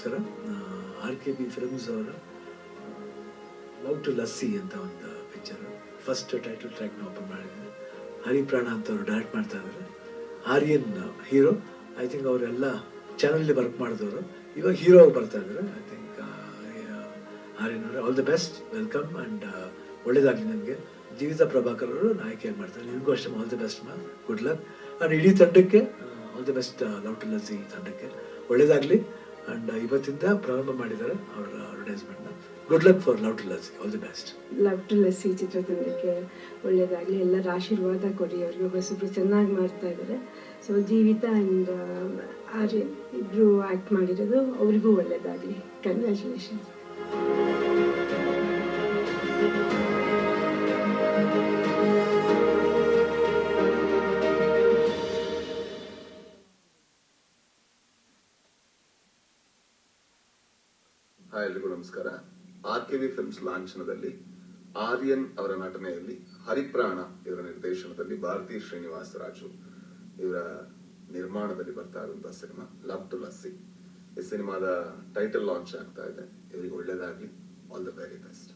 ನಮಸ್ಕಾರ. RKB films ಅವರ love to lassi ಅಂತ ಒಂದು ಪಿಕ್ಚರ್ ಫಸ್ಟ್ ಟೈಟಲ್ ಟ್ರ್ಯಾಕ್ನ ಓಪನ್ ಮಾಡಿದ್ದಾರೆ. ಹರಿಪ್ರಾಣ ಅಂತ ಅವರು ಡೈರೆಕ್ಟ್ ಮಾಡ್ತಾ ಇದ್ದಾರೆ. ಆರ್ಯನ್ ಹೀರೋ. ಐ ಥಿಂಕ್ ಅವರೆಲ್ಲ ಚಾನಲ್ಲಿ ವರ್ಕ್ ಮಾಡಿದವರು, ಇವಾಗ ಹೀರೋ ಆಗಿ ಬರ್ತಾ ಇದ್ದಾರೆ. ಐ ಥಿಂಕ್ ಆರ್ಯನ್ ಅವರು all the best, welcome and ಒಳ್ಳೇದಾಗಲಿ ನನಗೆ. ಜೀವಿತಾ ಪ್ರಭಾಕರ್ ಅವರು ನಾಯಕಿಯಾಗಿ ಮಾಡ್ತಾರೆ. ನಿಮಗೂ ಅಷ್ಟೇ all the best good luck. And ಇಡೀ ತಂಡಕ್ಕೆ all the best. Love to lassi ತಂಡಕ್ಕೆ ಒಳ್ಳೇದಾಗಲಿ. ಆ್ಯಂಡ್ ಇವತ್ತಿಂದ ಪ್ರಾರಂಭ ಮಾಡಿದ್ದಾರೆ ಅವರ ಅಡ್ವರ್ಟೈಸ್ಮೆಂಟ್ನ. Good luck for love to lassi, all the best. Love to lassi ಚಿತ್ರತಂಡಕ್ಕೆ ಒಳ್ಳೆಯದಾಗಲಿ, ಎಲ್ಲರ ಆಶೀರ್ವಾದ ಕೊಡಿ. ಅವ್ರಿಗೆ ಹೊಸಬ್ರು ಚೆನ್ನಾಗಿ ಮಾಡ್ತಾ ಇದ್ದಾರೆ. ಸೊ ಜೀವಿತಾ ಆ್ಯಂಡ್ ಆರ್ಯನ್ ಇಬ್ಬರು ಆ್ಯಕ್ಟ್ ಮಾಡಿರೋದು, ಅವ್ರಿಗೂ ಒಳ್ಳೆಯದಾಗಲಿ. ಕಂಗ್ರ್ಯಾಚುಲೇಷನ್ಸ್. ಹಾಯ್, ಎಲ್ರಿಗೂ ನಮಸ್ಕಾರ. RKB ಫಿಲ್ಮ್ಸ್ ಲಾಂಛನದಲ್ಲಿ ಆರ್ಯನ್ ಅವರ ನಟನೆಯಲ್ಲಿ, ಹರಿಪ್ರಾಣ ಇವರ ನಿರ್ದೇಶನದಲ್ಲಿ, ಭಾರತಿ ಶ್ರೀನಿವಾಸ ರಾಜು ಇವರ ನಿರ್ಮಾಣದಲ್ಲಿ ಬರ್ತಾ ಇರುವಂತಹ ಸಿನಿಮಾ ಲವ್ ಟು ಲಸ್ಸಿ. ಈ ಸಿನಿಮಾದ ಟೈಟಲ್ ಲಾಂಚ್ ಆಗ್ತಾ ಇದೆ. ಇವರಿಗೆ ಒಳ್ಳೇದಾಗ್ಲಿ. All the very best.